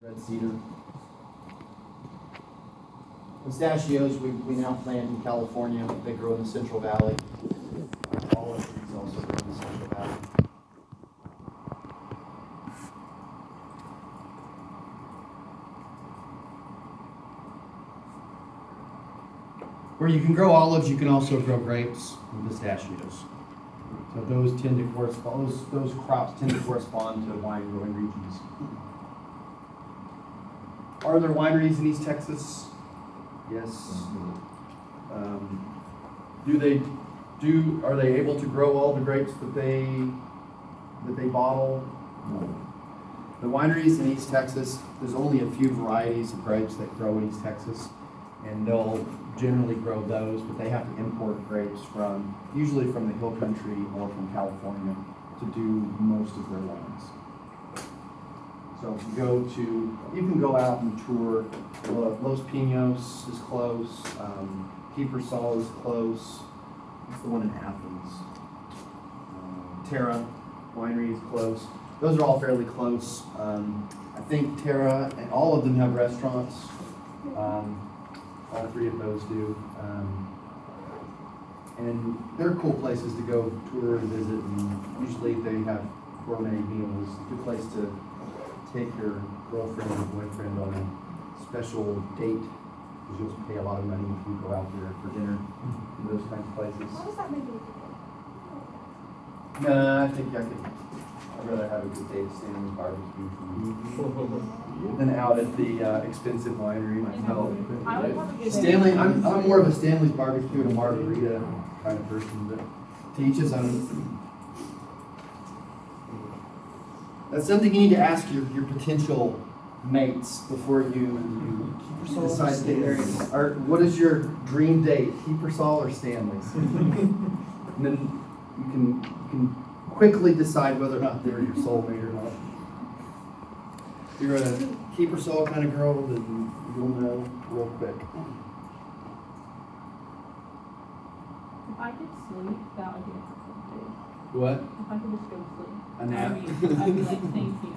red cedar. Pistachios we now plant in California. They grow in the Central Valley. Olive trees also grow in the Central Valley. Where you can grow olives, you can also grow grapes and pistachios. So those tend to correspond. Those crops tend to correspond to wine growing regions. Are there wineries in East Texas? Yes. Are they able to grow all the grapes that they bottle? No. The wineries in East Texas, there's only a few varieties of grapes that grow in East Texas, and they'll generally grow those, but they have to import grapes usually from the hill country or from California to do most of their wines. So if you can go out and tour. Los Pinos is close. Kiepersol is close. What's the one in Athens? Terra Winery is close. Those are all fairly close. I think Terra and all of them have restaurants. All three of those do. And they're cool places to go tour and visit, and usually they have gourmet meals. Good place to take your girlfriend or boyfriend on a special date, because you'll pay a lot of money if you go out there for dinner in those kinds of places. How does that make you feel? Nah, I think I'd rather have a good day at Stanley's barbecue than out at the expensive winery myself. I would have a good day. Stanley, I'm more of a Stanley's barbecue and a margarita kind of person, but to each his own. That's something you need to ask your potential mates before you decide to get married. Or what is your dream date, Kiepersol or Stanley's? And then you can quickly decide whether or not they're your soulmate or not. If you're a Kiepersol kind of girl, then you'll know real quick. If I could sleep, that would be a perfect day. What? If I could just go to sleep. A nap? I'd be like, thank you.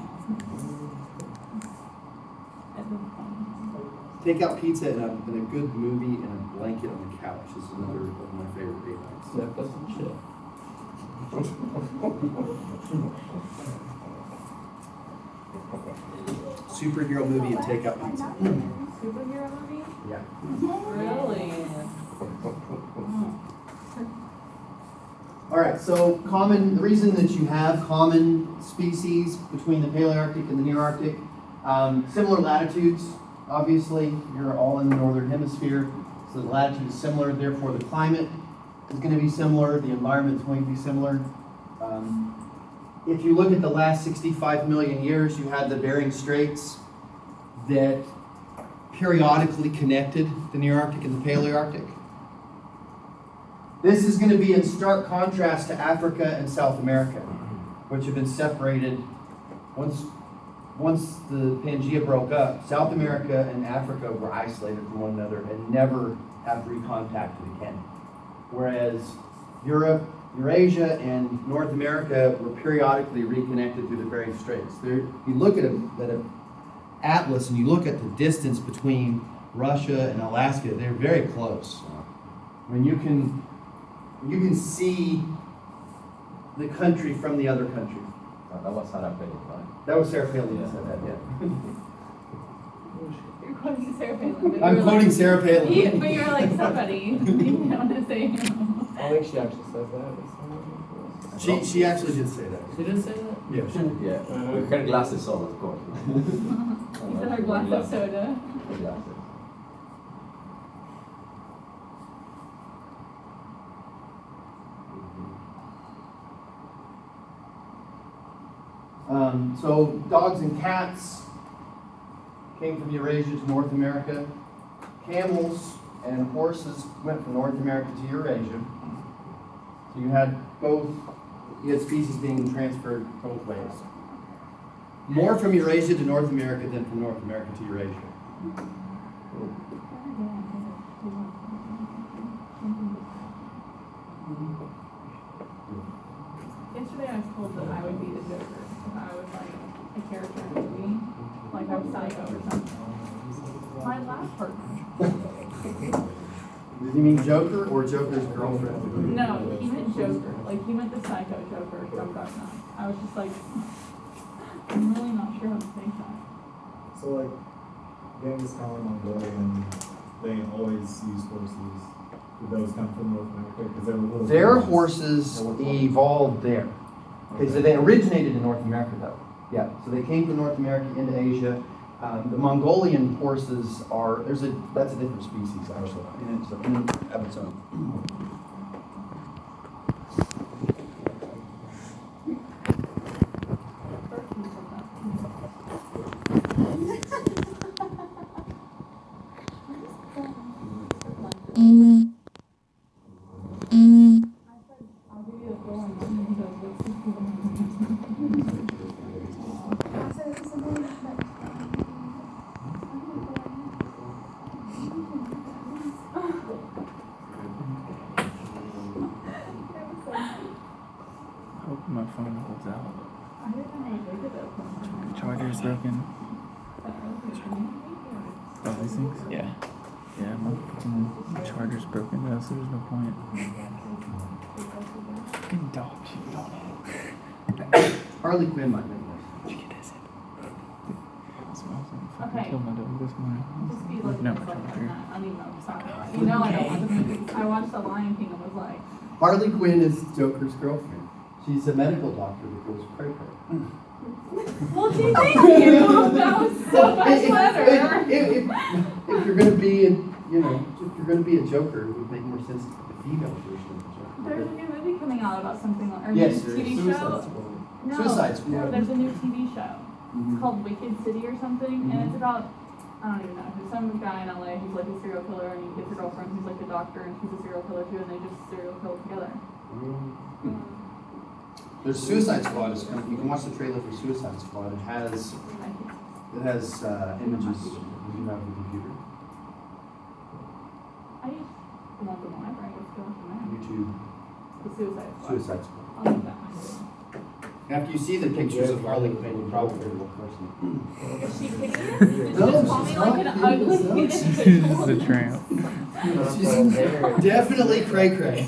That'd be fun. Take out pizza and a good movie and a blanket on the couch is another of my favorite date nights. Netflix and chill. Superhero movie and take out pizza. Superhero movie? Yeah. Really? All right, so the reason that you have common species between the Palearctic and the Nearctic, similar latitudes, obviously, you're all in the northern hemisphere, so the latitude is similar, therefore the climate is going to be similar, the environment is going to be similar. If you look at the last 65 million years, you had the Bering Straits that periodically connected the Nearctic and the Palearctic. This is going to be in stark contrast to Africa and South America, which have been separated. Once the Pangea broke up, South America and Africa were isolated from one another and never have recontacted again. Whereas Europe, Eurasia, and North America were periodically reconnected through the Bering Straits. You look at an atlas and you look at the distance between Russia and Alaska, they're very close. I mean, you can see the country from the other country. That was Sarah Palin, right? That was Sarah Palin that said that, yeah. You're quoting Sarah Palin. But I'm you're quoting like, Sarah Palin. But you're like somebody. You don't want to say him. I think she actually says that. She actually did say that. She did say that? Yeah. Yeah. With her glasses on, of course. He said her glass of soda. Her glasses. So dogs and cats came from Eurasia to North America. Camels and horses went from North America to Eurasia. So you had species being transferred both ways. More from Eurasia to North America than from North America to Eurasia. Yesterday I was told that I would be the Joker. I would like a character in a movie. Like I was psycho or something. My last partner. Did you mean Joker or Joker's girlfriend? No, he meant Joker. Like he meant the psycho Joker from Dark Knight. I was just like, I'm really not sure how to think that. So like, Genghis Khan, Mongolian, they always use horses. Did those come from North America? Because they were little Their horses. horses evolved there. Okay, so they originated in North America though. Yeah, so they came from North America into Asia. The Mongolian horses are, that's a different species actually, and it's of its own. I'll give you the floor and then he goes, let's see who Hope my phone holds out. I didn't know you did it. Charger's broken. Oh, these things? Yeah. Yeah, my fucking charger's broken though, so there's no point. Fucking dog shit on it. Harley Quinn might make this. Look at this. It smells like Okay. fucking killed my dog this morning. Just be like, No, just my like charger. that. I mean, no, sorry. You know I don't watch the movies. I watched The Lion King and was like, Harley Quinn is Joker's girlfriend. She's a medical doctor that goes cray cray. well, gee, thank you. That was so much better. If you're gonna be, if you're gonna be a Joker, it would make more sense to be the female version of the Joker. There's a new movie coming out about something like, or Yes, new there is. TV Suicide show. Squad. No, Suicide Squad. there's a new TV show. Mhm. It's called Wicked City or something, and Mhm. it's about, I don't even know, there's some guy in LA who's like a serial killer, and he gets a girlfriend who's like a doctor, and she's a serial killer too, and they just serial kill together. There's Suicide Squad. You can watch the trailer for Suicide Squad. It has images that you have on the computer, I used the one from the library, let's go from there. YouTube, The Suicide Squad. Suicide Squad. I'll leave that one. After you see the pictures of Harley Quinn, you probably will person. Is she hideous? Did you No, just call she's me like not an ugly hideous. No, hideous This is a tramp. She's definitely cray cray.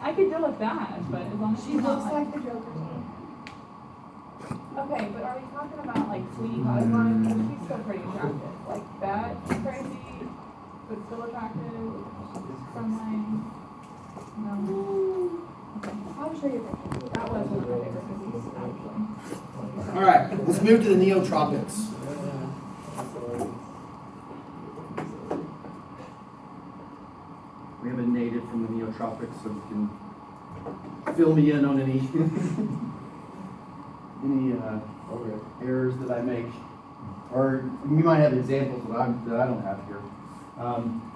I could deal with that, but as long as She she's not looks like the Joker. Okay, but are we talking about like Sweetie Pie line? She's still pretty attractive. Like that crazy, but still attractive. Some way. No. Okay. I'll show you a picture. That was one of my favorite movies, actually. All right, let's move to the Neotropics. We have a native from the Neotropics, so you can fill me in on any errors that I make, or you might have examples that I don't have here.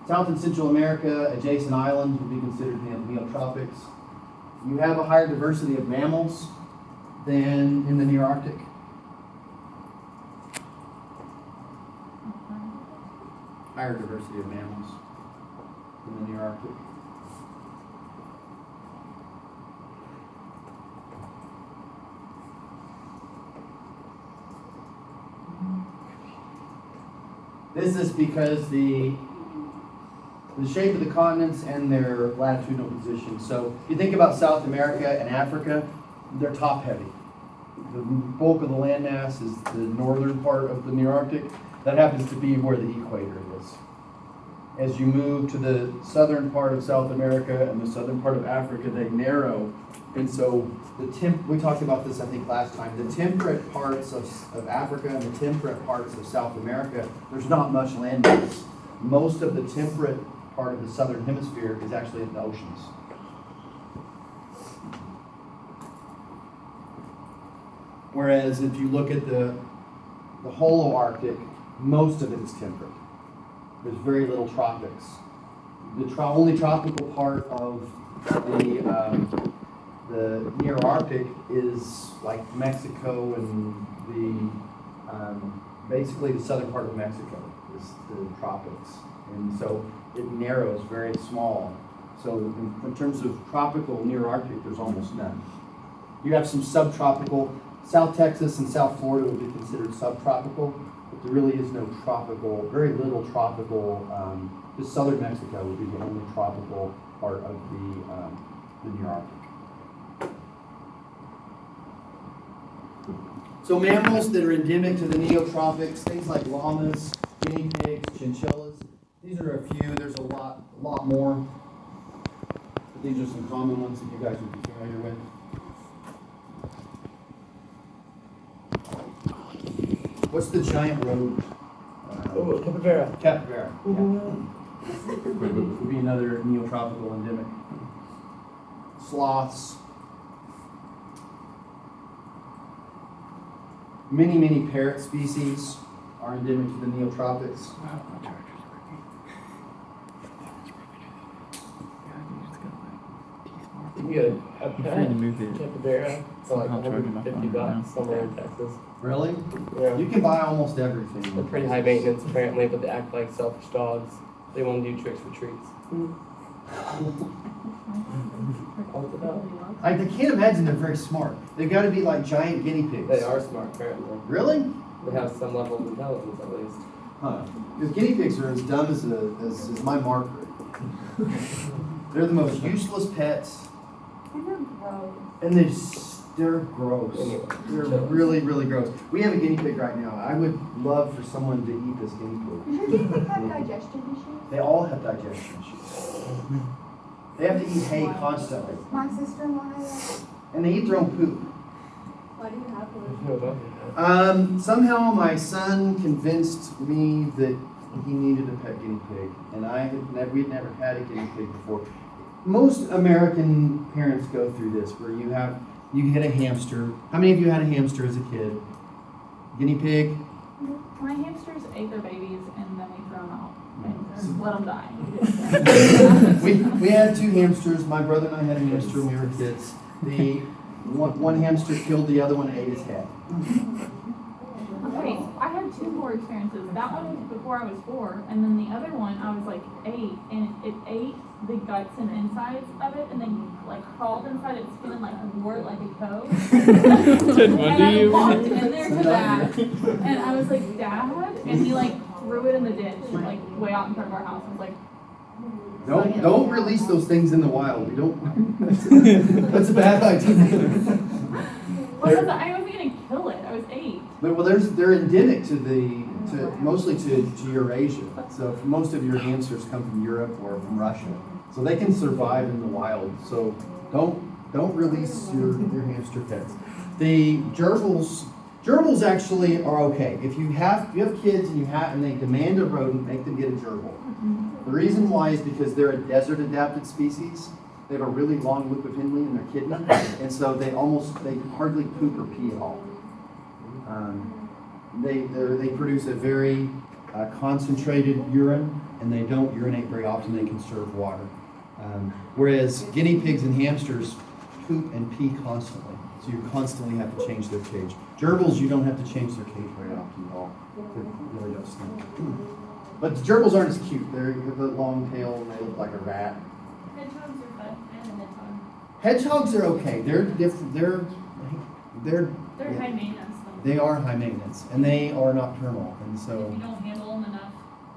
South and Central America, adjacent islands would be considered Neotropics. You have a higher diversity of mammals than in the Near Arctic. Higher diversity of mammals in the Near Arctic. This is because the shape of the continents and their latitudinal position. So if you think about South America and Africa, they're top heavy. The bulk of the landmass is the northern part of the Near Arctic. That happens to be where the equator is. As you move to the southern part of South America and the southern part of Africa, they narrow. And so we talked about this, I think, last time. The temperate parts of Africa and the temperate parts of South America, there's not much landmass. Most of the temperate part of the southern hemisphere is actually in the oceans. Whereas if you look at the whole Arctic, most of it is temperate. There's very little tropics. The only tropical part of the Near Arctic is like Mexico and basically the southern part of Mexico is the tropics. And so it narrows very small. So in terms of tropical Near Arctic, there's almost none. You have some subtropical South Texas and South Florida would be considered subtropical, but there really is no tropical, very little tropical, just southern Mexico would be the only tropical part of the near Arctic. So mammals that are endemic to the neotropics, things like llamas, guinea pigs, chinchillas. These are a few. There's a lot more. But these are some common ones that you guys would be familiar with. What's the giant rodent? Oh, capybara. Capybara. Yeah. Would be another neotropical endemic. Sloths. Many parrot species are endemic to the neotropics. Wow, my charger's working. It's broken. Yeah, you just got like teeth marked. You get a I'm pet trying to move it. capybara for like Somehow charging my phone $150 right now. somewhere in Texas. Really? Yeah. You can buy almost everything. They're pretty high maintenance apparently, but they act like selfish dogs. They want to do tricks for treats. All it's about. I can't imagine they're very smart. They've got to be like giant guinea pigs. They are smart apparently. Really? They have some level of intelligence at least. Huh. Because guinea pigs are as dumb as my marker. They're the most useless pets, And they're gross. and they're gross. Anyway, They're so- really gross. We have a guinea pig right now. I would love for someone to eat this guinea pig. Does your guinea pig have digestion issues? They all have digestion issues. They have to eat hay constantly, My sister-in-law has that. and they eat their own poop. Why do you have one? Somehow my son convinced me that he needed a pet guinea pig, and we'd never had a guinea pig before. Most American parents go through this, where you get a hamster. How many of you had a hamster as a kid? Guinea pig? My hamsters ate their babies and then we threw them out and let them die. We had 2 hamsters. My brother and I had a hamster when we were kids. The one hamster killed the other one and ate his head. Okay, I had 2 more experiences. That one was before I was 4, and then the other one I was like 8, and it ate the guts and insides of it, and then like crawled inside its skin and like wore it like a coat. Ted And Bundy, I you walked in there to that, and I was like, Dad, and he like threw it in the ditch, like way out in front of our house. I was like, Don't release those things in the wild. We don't. That's a bad idea. because I wasn't gonna kill it. I was 8. Well, they're endemic mostly to Eurasia. So most of your hamsters come from Europe or from Russia. So they can survive in the wild. So don't release your hamster pets. The gerbils actually are okay. If you have kids and they demand a rodent, make them get a gerbil. The reason why is because they're a desert adapted species. They have a really long loop of Henle in their kidney, and so they hardly poop or pee at all. They produce a very concentrated urine, and they don't urinate very often. They conserve water. Whereas guinea pigs and hamsters poop and pee constantly, so you constantly have to change their cage. Gerbils, you don't have to change their cage very often at all. They really don't stink. But the gerbils aren't as cute. They have a long tail and they look like a rat. Hedgehogs are fun. I have a hedgehog. Hedgehogs are okay. They're different. They're They're yeah, high maintenance though. they are high maintenance, and they are nocturnal, and If so you don't handle them enough,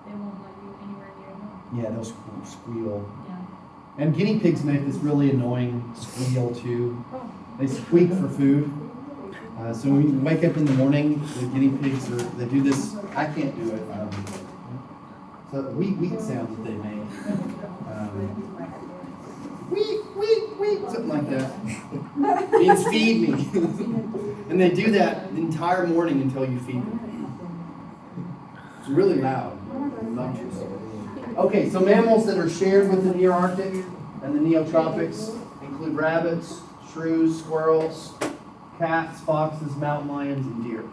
they won't let you anywhere near them. yeah, they'll squeal. Yeah. And guinea pigs make this really annoying squeal too. Oh. They squeak for food. So when you wake up in the morning, the guinea pigs they do this. I can't do it. So wheat sounds that they make. Wheat, something like that. Means feed me. And they do that the entire morning until you feed them. It's really loud. Obnoxious. Okay, so mammals that are shared with the Nearctic and the Neotropics include rabbits, shrews, squirrels, cats, foxes, mountain lions, and deer.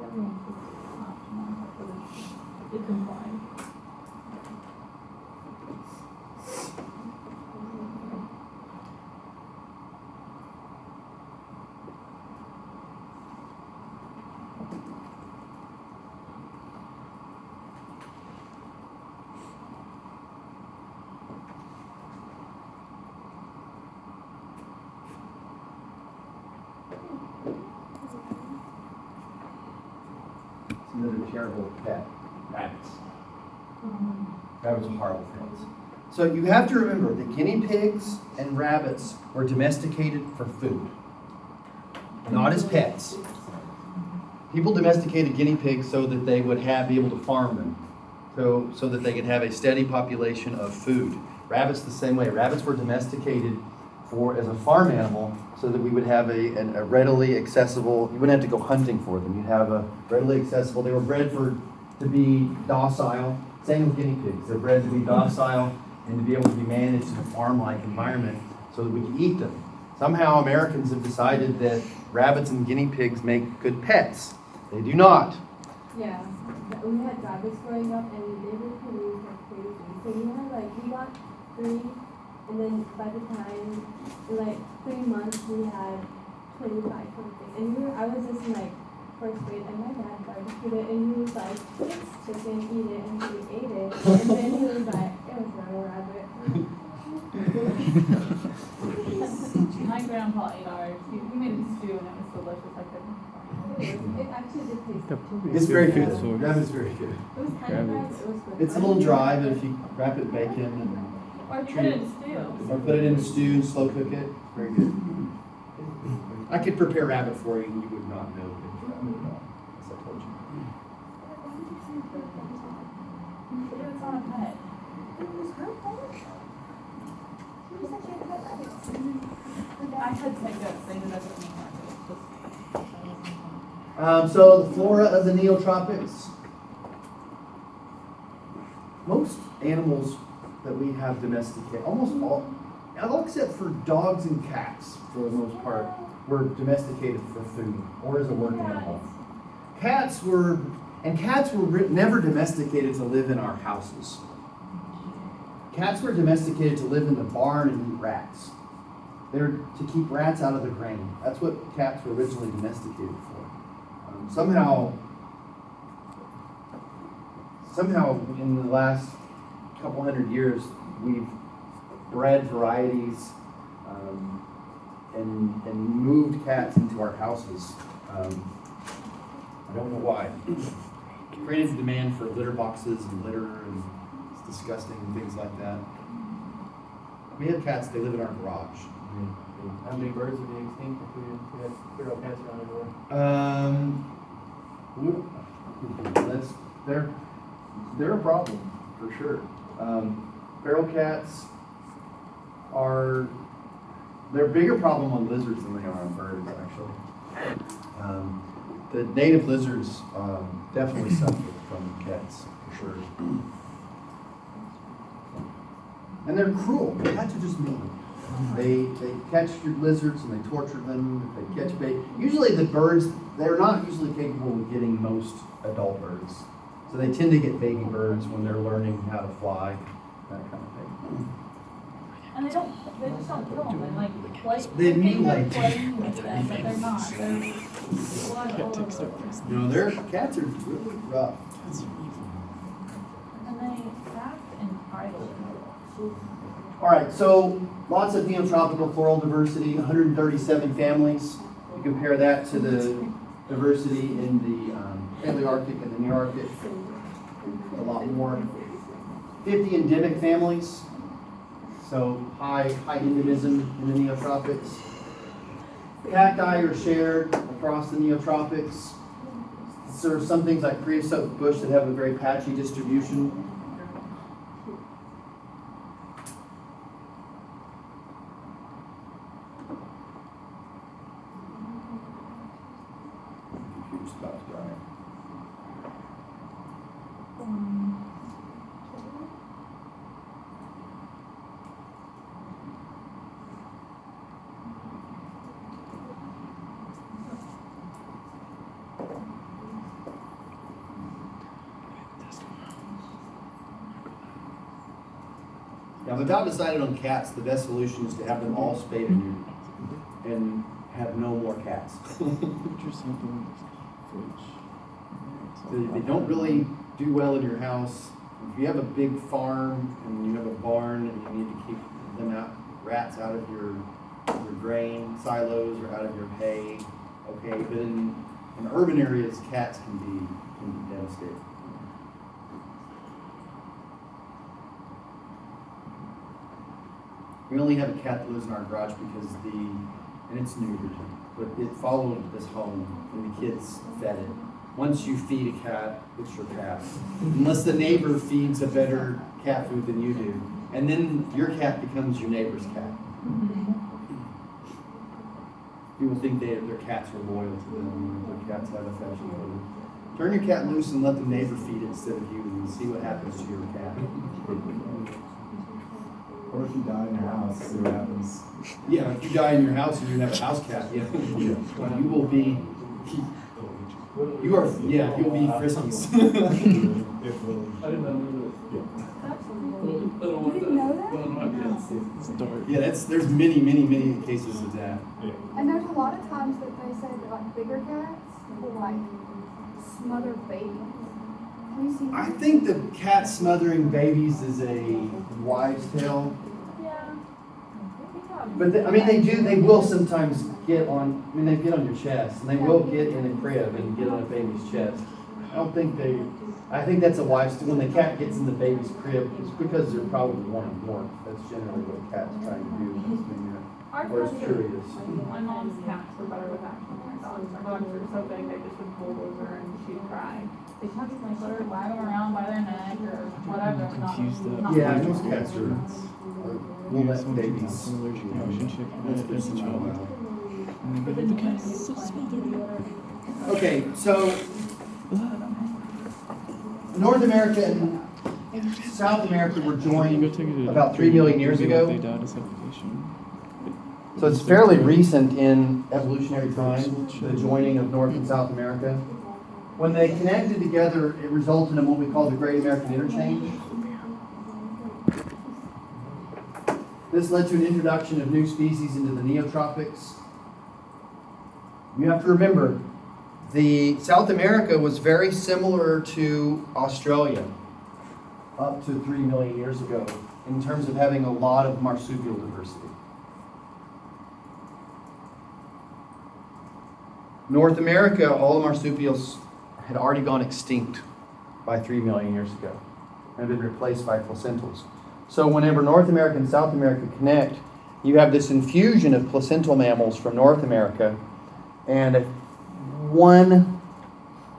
Everyone's just optional, but it's implied. It's another terrible pet, rabbits. Rabbits are horrible pets. So you have to remember that guinea pigs and rabbits were domesticated for food, not as pets. People domesticated guinea pigs so that they would be able to farm them, so that they could have a steady population of food. Rabbits the same way. Rabbits were domesticated as a farm animal so that we would have a readily accessible, you wouldn't have to go hunting for them. You'd have a readily accessible, they were bred to be docile. Same with guinea pigs. They're bred to be docile and to be able to be managed in a farm-like environment so that we can eat them. Somehow Americans have decided that rabbits and guinea pigs make good pets. They do not. Yeah, we had rabbits growing up and they reproduced like crazy. So we got 3, and then by the time, in 3 months, we had 25 something. And I was just in first grade, and my dad barbecued it, and he was like, it's chicken, eat it, and we ate it. And then he was like, it was not a rabbit. My grandpa ate ours. He made a stew and it was delicious. I couldn't. It actually did taste good. It's very good. Source. Rabbit's very good. It was kind of bad, but it was good. It's a little dry, but if you wrap it in bacon Or put it in stew. or put it in a stew and slow cook it, very good. I could prepare rabbit for you and you would not know that it's rabbit at all, as I told you. It's not a pet. I said take that thing, that doesn't mean that. So the flora of the neotropics. Most animals that we have domesticated, almost all except for dogs and cats, for the most part, were domesticated for food or as a work animal. Cats were never domesticated to live in our houses. Cats were domesticated to live in the barn and eat rats. They're to keep rats out of the grain. That's what cats were originally domesticated for. Somehow in the last couple hundred years, we've bred varieties and moved cats into our houses. I don't know why. Created a demand for litter boxes and litter, and it's disgusting and things like that. We have cats, they live in our garage. How many birds would be extinct if we had feral cats around everywhere? They're a problem for sure. Feral cats they're a bigger problem on lizards than they are on birds, actually. The native lizards definitely suffer from cats for sure. And they're cruel. Cats are just mean. They catch your lizards and they torture them. If they catch baby, usually the birds, they're not usually capable of getting most adult birds. So they tend to get baby birds when they're learning how to fly, that kind of thing. And they just don't kill them. They mutilate. They're playing with them, but they're not. They're blood all over. No, their cats are really rough. And they act entitled. All right, so lots of neotropical floral diversity, 137 families. You compare that to the diversity in the Palearctic and the Nearctic, a lot more. 50 endemic families, so high endemism in the neotropics. Cacti are shared across the neotropics. There are some things like creosote bush that have a very patchy distribution. Now, I've about decided on cats, the best solution is to have them all spayed and neutered and have no more cats. Picture something in this fridge. They don't really do well in your house. If you have a big farm and you have a barn and you need to keep them out, rats out of your grain silos or out of your hay, okay, but in urban areas, cats can be devastating. We only have a cat that lives in our garage because and it's neutered, but it followed this home and the kids fed it. Once you feed a cat, it's your cat. Unless the neighbor feeds a better cat food than you do. And then your cat becomes your neighbor's cat. People think their cats are loyal to them, or their cats have affection for them. Turn your cat loose and let the neighbor feed it instead of you and see what happens to your cat. Or if you die in your house, see what happens. Yeah, if you die in your house and you have a house cat, yeah, you will be, you'll be Friskies. If we'll- I didn't know You didn't know that? It's dark. Yeah, there's many cases of that. Yeah. And there's a lot of times that they say that like bigger cats will like smother babies. Have you seen I that? think the cat smothering babies is a wives' tale. Yeah. But they will sometimes get on, they get on your chest, and they will get in a crib and get on a baby's chest. I think that's a wives' tale. When the cat gets in the baby's crib, it's because they're probably wanting more. That's generally what a cat's trying to do. Our Or it's cats curious. My mom's cats were better with action than our dogs. Our dogs were so big they just would bulldozer and she'd cry. They kind of like let her wag them around by their neck or whatever. Confused that. Yeah, not- most cats are, we'll let babies. An allergic reaction chick That's had pretty as a child. wild. And they go, the cat is so smothered. Okay, so North America and South America were joined about 3 million years ago. They died of suffocation. So it's fairly recent in evolutionary time, the joining of North and South America. When they connected together, it resulted in what we call the Great American Interchange. This led to an introduction of new species into the neotropics. You have to remember, the South America was very similar to Australia up to 3 million years ago in terms of having a lot of marsupial diversity. North America, all the marsupials had already gone extinct by 3 million years ago and been replaced by placentals. So whenever North America and South America connect, you have this infusion of placental mammals from North America and one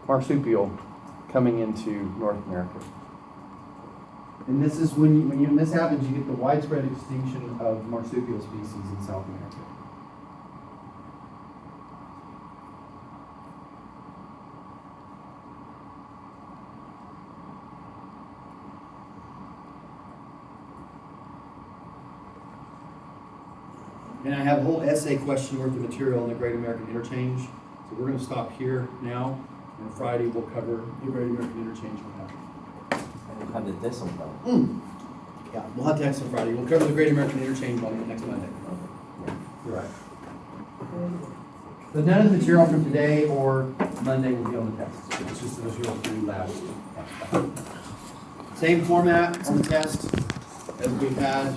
marsupial coming into North America. And this is when this happens, you get the widespread extinction of marsupial species in South America. And I have a whole essay question worth of material on the Great American Interchange. So we're going to stop here now, and Friday we'll cover the Great American Interchange. Yeah, we'll have text on Friday. We'll cover the Great American Interchange on next Monday. You're right. But none of the material from today or Monday will be on the test. It's just the material from last. Same format on the test as we've had.